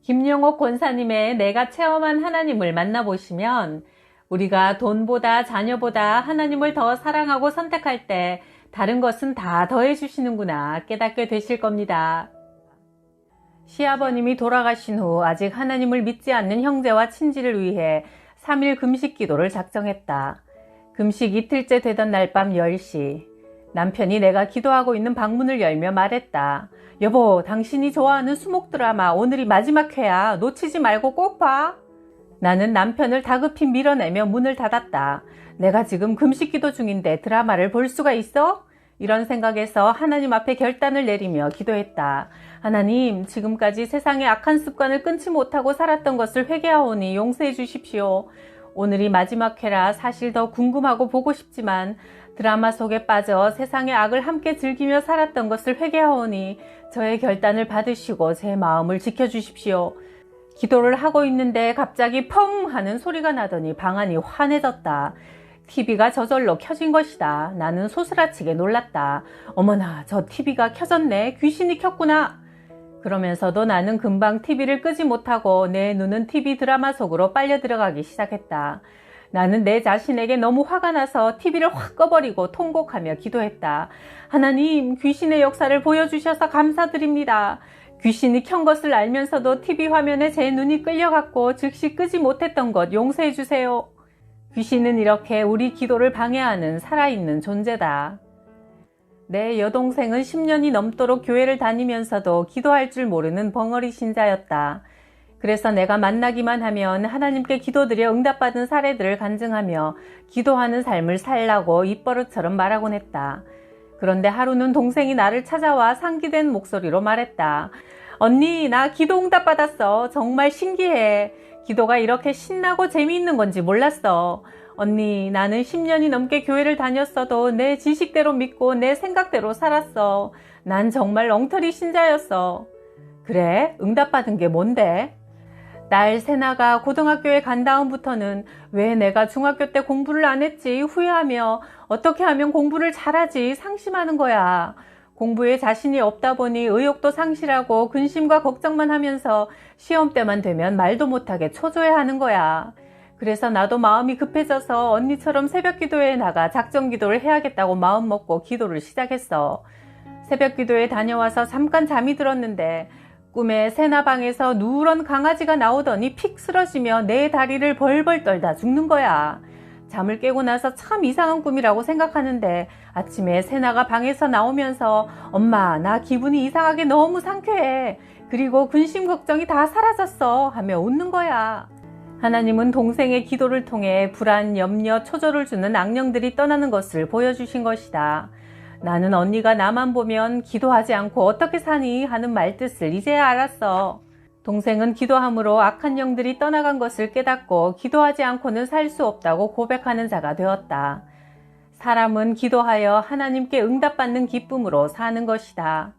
김영옥 권사님의 내가 체험한 하나님을 만나보시면 우리가 돈보다 자녀보다 하나님을 더 사랑하고 선택할 때 다른 것은 다 더해주시는구나 깨닫게 되실 겁니다. 시아버님이 돌아가신 후 아직 하나님을 믿지 않는 형제와 친지를 위해 3일 금식 기도를 작정했다. 금식 이틀째 되던 날 밤 10시 남편이 내가 기도하고 있는 방문을 열며 말했다. 여보, 당신이 좋아하는 수목 드라마 오늘이 마지막 회야. 놓치지 말고 꼭 봐. 나는 남편을 다급히 밀어내며 문을 닫았다. 내가 지금 금식 기도 중인데 드라마를 볼 수가 있어? 이런 생각에서 하나님 앞에 결단을 내리며 기도했다. 하나님, 지금까지 세상의 악한 습관을 끊지 못하고 살았던 것을 회개하오니 용서해 주십시오. 오늘이 마지막 회라 사실 더 궁금하고 보고 싶지만 드라마 속에 빠져 세상의 악을 함께 즐기며 살았던 것을 회개하오니 저의 결단을 받으시고 제 마음을 지켜주십시오. 기도를 하고 있는데 갑자기 펑 하는 소리가 나더니 방 안이 환해졌다. TV가 저절로 켜진 것이다. 나는 소스라치게 놀랐다. 어머나, 저 TV가 켜졌네. 귀신이 켰구나. 그러면서도 나는 금방 TV를 끄지 못하고 내 눈은 TV 드라마 속으로 빨려 들어가기 시작했다. 나는 내 자신에게 너무 화가 나서 TV를 확 꺼버리고 통곡하며 기도했다. 하나님, 귀신의 역사를 보여주셔서 감사드립니다. 귀신이 켠 것을 알면서도 TV 화면에 제 눈이 끌려갔고 즉시 끄지 못했던 것 용서해 주세요. 귀신은 이렇게 우리 기도를 방해하는 살아있는 존재다. 내 여동생은 10년이 넘도록 교회를 다니면서도 기도할 줄 모르는 벙어리 신자였다. 그래서 내가 만나기만 하면 하나님께 기도드려 응답받은 사례들을 간증하며 기도하는 삶을 살라고 입버릇처럼 말하곤 했다. 그런데 하루는 동생이 나를 찾아와 상기된 목소리로 말했다. 언니, 나 기도 응답받았어. 정말 신기해. 기도가 이렇게 신나고 재미있는 건지 몰랐어. 언니, 나는 10년이 넘게 교회를 다녔어도 내 지식대로 믿고 내 생각대로 살았어. 난 정말 엉터리 신자였어. 그래? 응답받은 게 뭔데? 딸 세나가 고등학교에 간 다음부터는 왜 내가 중학교 때 공부를 안 했지 후회하며 어떻게 하면 공부를 잘하지 상심하는 거야. 공부에 자신이 없다 보니 의욕도 상실하고 근심과 걱정만 하면서 시험 때만 되면 말도 못하게 초조해하는 거야. 그래서 나도 마음이 급해져서 언니처럼 새벽 기도회에 나가 작정 기도를 해야겠다고 마음먹고 기도를 시작했어. 새벽 기도에 다녀와서 잠깐 잠이 들었는데 꿈에 세나방에서 누런 강아지가 나오더니 픽 쓰러지며 내 다리를 벌벌 떨다 죽는 거야. 잠을 깨고 나서 참 이상한 꿈이라고 생각하는데 아침에 세나가 방에서 나오면서 엄마, 나 기분이 이상하게 너무 상쾌해. 그리고 근심 걱정이 다 사라졌어 하며 웃는 거야. 하나님은 동생의 기도를 통해 불안, 염려, 초조를 주는 악령들이 떠나는 것을 보여주신 것이다. 나는 언니가 나만 보면 기도하지 않고 어떻게 사니 하는 말뜻을 이제야 알았어. 동생은 기도함으로 악한 영들이 떠나간 것을 깨닫고 기도하지 않고는 살 수 없다고 고백하는 자가 되었다. 사람은 기도하여 하나님께 응답받는 기쁨으로 사는 것이다.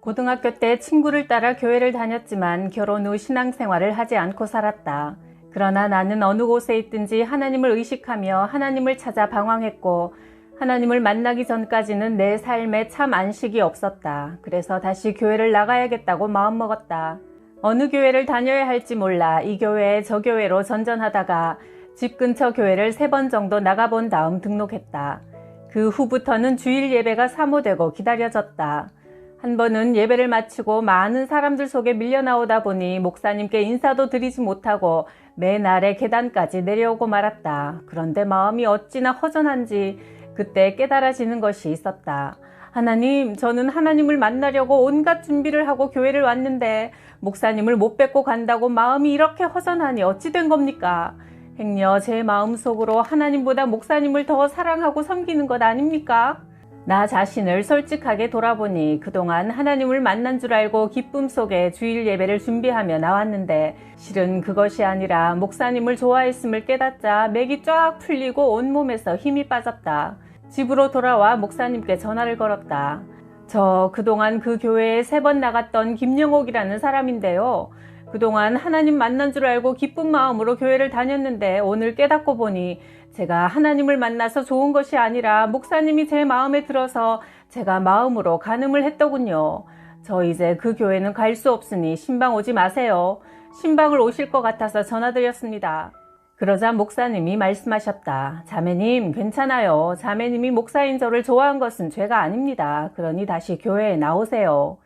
고등학교 때 친구를 따라 교회를 다녔지만 결혼 후 신앙생활을 하지 않고 살았다. 그러나 나는 어느 곳에 있든지 하나님을 의식하며 하나님을 찾아 방황했고 하나님을 만나기 전까지는 내 삶에 참 안식이 없었다. 그래서 다시 교회를 나가야겠다고 마음먹었다. 어느 교회를 다녀야 할지 몰라 이 교회 저 교회로 전전하다가 집 근처 교회를 3번 정도 나가본 다음 등록했다. 그 후부터는 주일 예배가 사모되고 기다려졌다. 한 번은 예배를 마치고 많은 사람들 속에 밀려 나오다 보니 목사님께 인사도 드리지 못하고 맨 아래 계단까지 내려오고 말았다. 그런데 마음이 어찌나 허전한지 그때 깨달아지는 것이 있었다. 하나님, 저는 하나님을 만나려고 온갖 준비를 하고 교회를 왔는데 목사님을 못 뵙고 간다고 마음이 이렇게 허전하니 어찌 된 겁니까? 행여 제 마음속으로 하나님보다 목사님을 더 사랑하고 섬기는 것 아닙니까? 나 자신을 솔직하게 돌아보니 그동안 하나님을 만난 줄 알고 기쁨 속에 주일 예배를 준비하며 나왔는데 실은 그것이 아니라 목사님을 좋아했음을 깨닫자 맥이 쫙 풀리고 온몸에서 힘이 빠졌다. 집으로 돌아와 목사님께 전화를 걸었다. 저 그동안 그 교회에 3번 나갔던 김영옥이라는 사람인데요. 그동안 하나님 만난 줄 알고 기쁜 마음으로 교회를 다녔는데 오늘 깨닫고 보니 제가 하나님을 만나서 좋은 것이 아니라 목사님이 제 마음에 들어서 제가 마음으로 간음을 했더군요. 저 이제 그 교회는 갈 수 없으니 신방 오지 마세요. 신방을 오실 것 같아서 전화드렸습니다. 그러자 목사님이 말씀하셨다. 자매님 괜찮아요. 자매님이 목사인 저를 좋아한 것은 죄가 아닙니다. 그러니 다시 교회에 나오세요.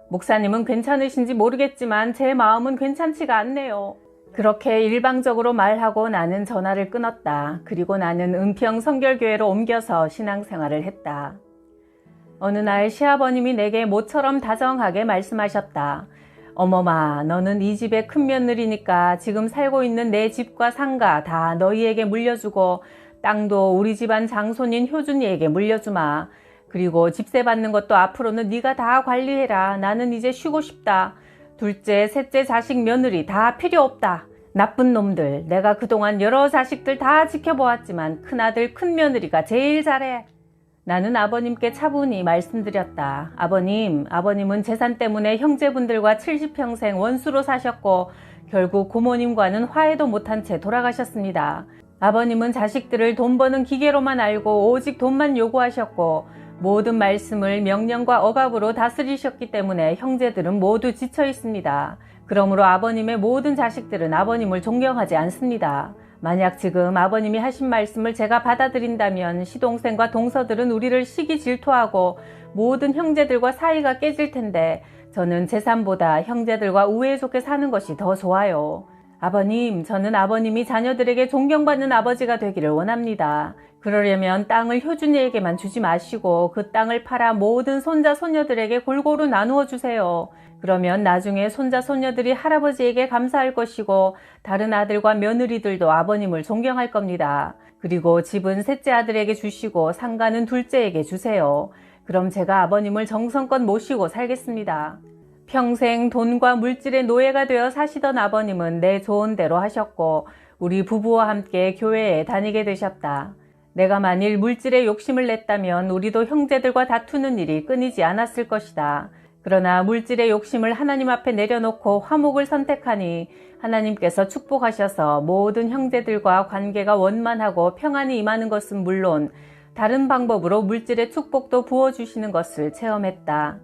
목사님은 괜찮으신지 모르겠지만 제 마음은 괜찮지가 않네요. 그렇게 일방적으로 말하고 나는 전화를 끊었다. 그리고 나는 은평 성결교회로 옮겨서 신앙생활을 했다. 어느 날 시아버님이 내게 모처럼 다정하게 말씀하셨다. 어머마, 너는 이 집의 큰 며느리니까 지금 살고 있는 내 집과 상가 다 너희에게 물려주고 땅도 우리 집안 장손인 효준이에게 물려주마. 그리고 집세 받는 것도 앞으로는 네가 다 관리해라. 나는 이제 쉬고 싶다. 둘째, 셋째 자식 며느리 다 필요 없다. 나쁜 놈들, 내가 그동안 여러 자식들 다 지켜보았지만 큰아들 큰며느리가 제일 잘해. 나는 아버님께 차분히 말씀드렸다. 아버님은 재산 때문에 형제분들과 70평생 원수로 사셨고 결국 고모님과는 화해도 못한 채 돌아가셨습니다. 아버님은 자식들을 돈 버는 기계로만 알고 오직 돈만 요구하셨고 모든 말씀을 명령과 억압으로 다스리셨기 때문에 형제들은 모두 지쳐 있습니다. 그러므로 아버님의 모든 자식들은 아버님을 존경하지 않습니다. 만약 지금 아버님이 하신 말씀을 제가 받아들인다면 시동생과 동서들은 우리를 시기 질투하고 모든 형제들과 사이가 깨질 텐데 저는 재산보다 형제들과 우애 좋게 사는 것이 더 좋아요. 아버님, 저는 아버님이 자녀들에게 존경받는 아버지가 되기를 원합니다. 그러려면 땅을 효준이에게만 주지 마시고 그 땅을 팔아 모든 손자 손녀들에게 골고루 나누어 주세요. 그러면 나중에 손자 손녀들이 할아버지에게 감사할 것이고 다른 아들과 며느리들도 아버님을 존경할 겁니다. 그리고 집은 셋째 아들에게 주시고 상가는 둘째에게 주세요. 그럼 제가 아버님을 정성껏 모시고 살겠습니다. 평생 돈과 물질의 노예가 되어 사시던 아버님은 내 좋은 대로 하셨고 우리 부부와 함께 교회에 다니게 되셨다. 내가 만일 물질에 욕심을 냈다면 우리도 형제들과 다투는 일이 끊이지 않았을 것이다. 그러나 물질의 욕심을 하나님 앞에 내려놓고 화목을 선택하니 하나님께서 축복하셔서 모든 형제들과 관계가 원만하고 평안이 임하는 것은 물론 다른 방법으로 물질의 축복도 부어주시는 것을 체험했다.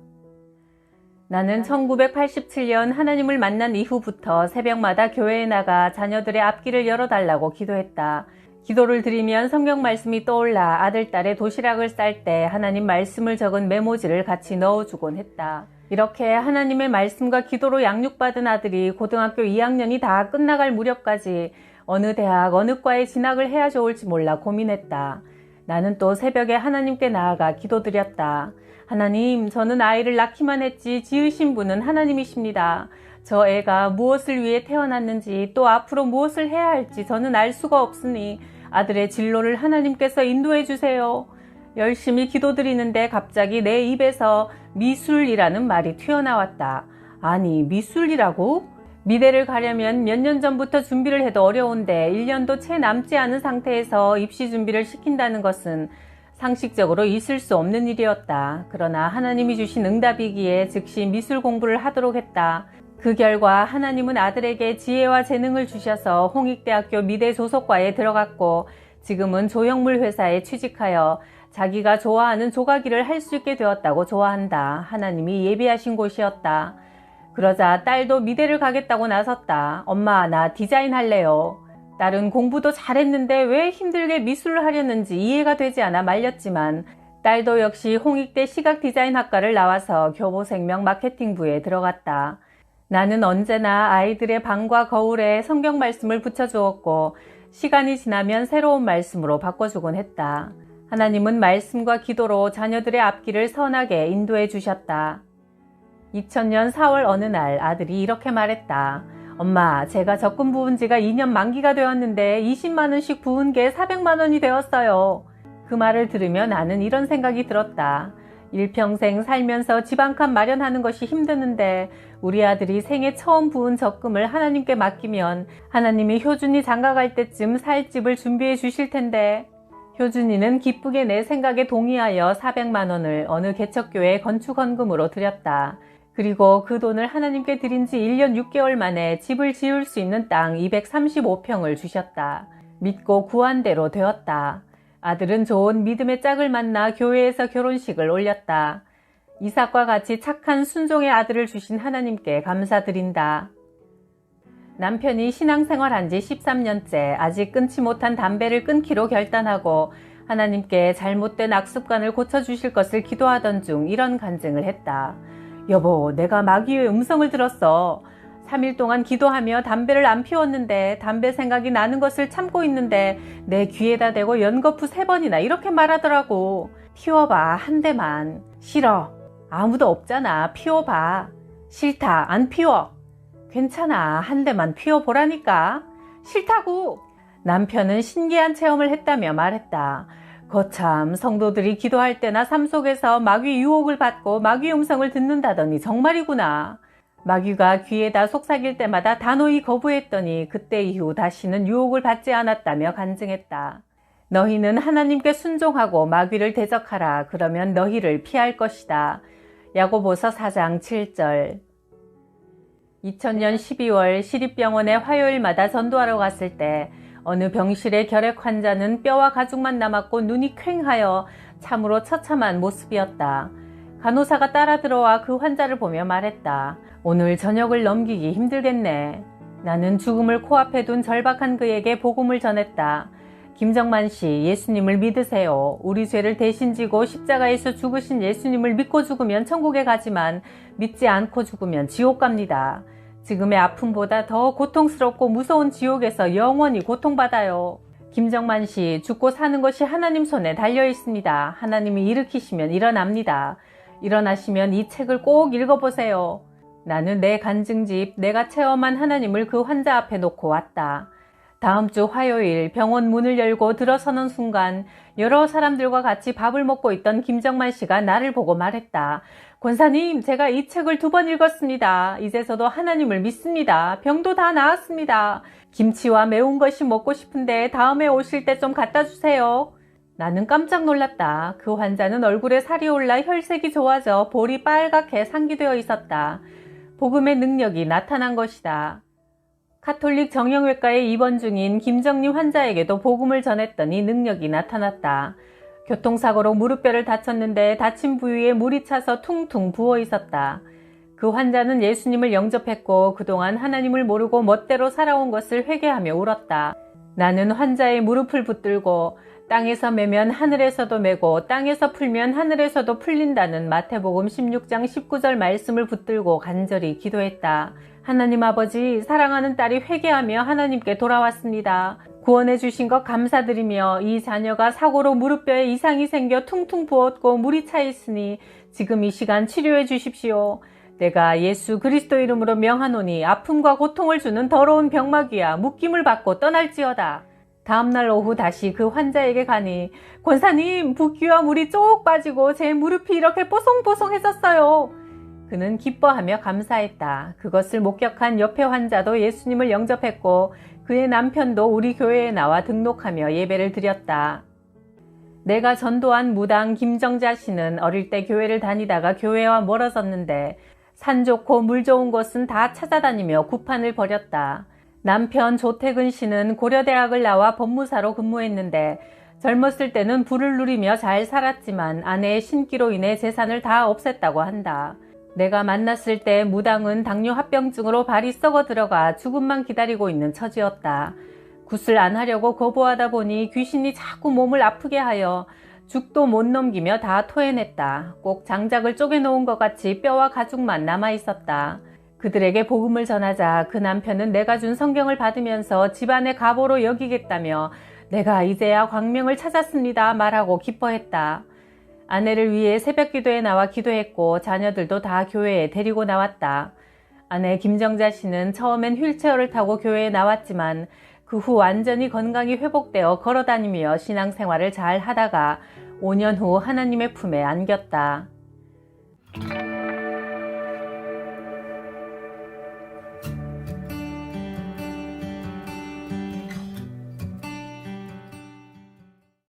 나는 1987년 하나님을 만난 이후부터 새벽마다 교회에 나가 자녀들의 앞길을 열어달라고 기도했다. 기도를 드리면 성경 말씀이 떠올라 아들, 딸의 도시락을 쌀 때 하나님 말씀을 적은 메모지를 같이 넣어주곤 했다. 이렇게 하나님의 말씀과 기도로 양육받은 아들이 고등학교 2학년이 다 끝나갈 무렵까지 어느 대학, 어느 과에 진학을 해야 좋을지 몰라 고민했다. 나는 또 새벽에 하나님께 나아가 기도드렸다. 하나님, 저는 아이를 낳기만 했지 지으신 분은 하나님이십니다. 저 애가 무엇을 위해 태어났는지 또 앞으로 무엇을 해야 할지 저는 알 수가 없으니 아들의 진로를 하나님께서 인도해 주세요. 열심히 기도드리는데 갑자기 내 입에서 미술이라는 말이 튀어나왔다. 아니, 미술이라고? 미대를 가려면 몇 년 전부터 준비를 해도 어려운데 1년도 채 남지 않은 상태에서 입시 준비를 시킨다는 것은 상식적으로 있을 수 없는 일이었다. 그러나 하나님이 주신 응답이기에 즉시 미술 공부를 하도록 했다. 그 결과 하나님은 아들에게 지혜와 재능을 주셔서 홍익대학교 미대조속과에 들어갔고 지금은 조형물 회사에 취직하여 자기가 좋아하는 조각일을 할 수 있게 되었다고 좋아한다. 하나님이 예비하신 곳이었다. 그러자 딸도 미대를 가겠다고 나섰다. 엄마, 나 디자인 할래요. 딸은 공부도 잘했는데 왜 힘들게 미술을 하려는지 이해가 되지 않아 말렸지만 딸도 역시 홍익대 시각디자인학과를 나와서 교보생명 마케팅부에 들어갔다. 나는 언제나 아이들의 방과 거울에 성경 말씀을 붙여주었고 시간이 지나면 새로운 말씀으로 바꿔주곤 했다. 하나님은 말씀과 기도로 자녀들의 앞길을 선하게 인도해 주셨다. 2000년 4월 어느 날 아들이 이렇게 말했다. 엄마, 제가 적금 부은 지가 2년 만기가 되었는데 20만 원씩 부은 게 400만 원이 되었어요. 그 말을 들으며 나는 이런 생각이 들었다. 일평생 살면서 집 한 칸 마련하는 것이 힘드는데 우리 아들이 생애 처음 부은 적금을 하나님께 맡기면 하나님이 효준이 장가갈 때쯤 살 집을 준비해 주실 텐데. 효준이는 기쁘게 내 생각에 동의하여 400만 원을 어느 개척교회 건축헌금으로 드렸다. 그리고 그 돈을 하나님께 드린 지 1년 6개월 만에 집을 지을 수 있는 땅 235평을 주셨다. 믿고 구한 대로 되었다. 아들은 좋은 믿음의 짝을 만나 교회에서 결혼식을 올렸다. 이삭과 같이 착한 순종의 아들을 주신 하나님께 감사드린다. 남편이 신앙생활한 지 13년째 아직 끊지 못한 담배를 끊기로 결단하고 하나님께 잘못된 악습관을 고쳐주실 것을 기도하던 중 이런 간증을 했다. 여보, 내가 마귀의 음성을 들었어. 3일 동안 기도하며 담배를 안 피웠는데 담배 생각이 나는 것을 참고 있는데 내 귀에다 대고 연거푸 3번이나 이렇게 말하더라고. 피워봐, 한 대만. 싫어. 아무도 없잖아. 피워봐. 싫다. 안 피워. 괜찮아. 한 대만 피워보라니까. 싫다고. 남편은 신기한 체험을 했다며 말했다. 거참, 성도들이 기도할 때나 삶 속에서 마귀 유혹을 받고 마귀 음성을 듣는다더니 정말이구나. 마귀가 귀에다 속삭일 때마다 단호히 거부했더니 그때 이후 다시는 유혹을 받지 않았다며 간증했다. 너희는 하나님께 순종하고 마귀를 대적하라. 그러면 너희를 피할 것이다. 야고보서 4장 7절. 2000년 12월 시립병원에 화요일마다 전도하러 갔을 때 어느 병실의 결핵 환자는 뼈와 가죽만 남았고 눈이 퀭하여 참으로 처참한 모습이었다. 간호사가 따라 들어와 그 환자를 보며 말했다. 오늘 저녁을 넘기기 힘들겠네. 나는 죽음을 코앞에 둔 절박한 그에게 복음을 전했다. 김정만 씨, 예수님을 믿으세요. 우리 죄를 대신 지고 십자가에서 죽으신 예수님을 믿고 죽으면 천국에 가지만 믿지 않고 죽으면 지옥 갑니다. 지금의 아픔보다 더 고통스럽고 무서운 지옥에서 영원히 고통받아요. 김정만 씨, 죽고 사는 것이 하나님 손에 달려 있습니다. 하나님이 일으키시면 일어납니다. 일어나시면 이 책을 꼭 읽어보세요. 나는 내 간증집, 내가 체험한 하나님을 그 환자 앞에 놓고 왔다. 다음 주 화요일 병원 문을 열고 들어서는 순간 여러 사람들과 같이 밥을 먹고 있던 김정만 씨가 나를 보고 말했다. 권사님, 제가 이 책을 2번 읽었습니다. 이제서도 하나님을 믿습니다. 병도 다 나았습니다. 김치와 매운 것이 먹고 싶은데 다음에 오실 때 좀 갖다 주세요. 나는 깜짝 놀랐다. 그 환자는 얼굴에 살이 올라 혈색이 좋아져 볼이 빨갛게 상기되어 있었다. 복음의 능력이 나타난 것이다. 카톨릭 정형외과에 입원 중인 김정림 환자에게도 복음을 전했더니 능력이 나타났다. 교통사고로 무릎뼈를 다쳤는데 다친 부위에 물이 차서 퉁퉁 부어 있었다. 그 환자는 예수님을 영접했고 그동안 하나님을 모르고 멋대로 살아온 것을 회개하며 울었다. 나는 환자의 무릎을 붙들고 땅에서 매면 하늘에서도 매고 땅에서 풀면 하늘에서도 풀린다는 마태복음 16장 19절 말씀을 붙들고 간절히 기도했다. 하나님 아버지, 사랑하는 딸이 회개하며 하나님께 돌아왔습니다. 구원해 주신 것 감사드리며 이 자녀가 사고로 무릎뼈에 이상이 생겨 퉁퉁 부었고 물이 차 있으니 지금 이 시간 치료해 주십시오. 내가 예수 그리스도 이름으로 명하노니 아픔과 고통을 주는 더러운 병마귀야 묶임을 받고 떠날지어다. 다음날 오후 다시 그 환자에게 가니 권사님, 붓기와 물이 쪽 빠지고 제 무릎이 이렇게 뽀송뽀송해졌어요. 그는 기뻐하며 감사했다. 그것을 목격한 옆에 환자도 예수님을 영접했고 그의 남편도 우리 교회에 나와 등록하며 예배를 드렸다. 내가 전도한 무당 김정자 씨는 어릴 때 교회를 다니다가 교회와 멀어졌는데 산 좋고 물 좋은 곳은 다 찾아다니며 구판을 벌였다. 남편 조태근 씨는 고려대학을 나와 법무사로 근무했는데 젊었을 때는 부를 누리며 잘 살았지만 아내의 신기로 인해 재산을 다 없앴다고 한다. 내가 만났을 때 무당은 당뇨 합병증으로 발이 썩어 들어가 죽음만 기다리고 있는 처지였다. 굿을 안 하려고 거부하다 보니 귀신이 자꾸 몸을 아프게 하여 죽도 못 넘기며 다 토해냈다. 꼭 장작을 쪼개놓은 것 같이 뼈와 가죽만 남아있었다. 그들에게 복음을 전하자 그 남편은 내가 준 성경을 받으면서 집안의 가보로 여기겠다며 내가 이제야 광명을 찾았습니다 말하고 기뻐했다. 아내를 위해 새벽 기도에 나와 기도했고 자녀들도 다 교회에 데리고 나왔다. 아내 김정자 씨는 처음엔 휠체어를 타고 교회에 나왔지만 그 후 완전히 건강이 회복되어 걸어다니며 신앙생활을 잘 하다가 5년 후 하나님의 품에 안겼다.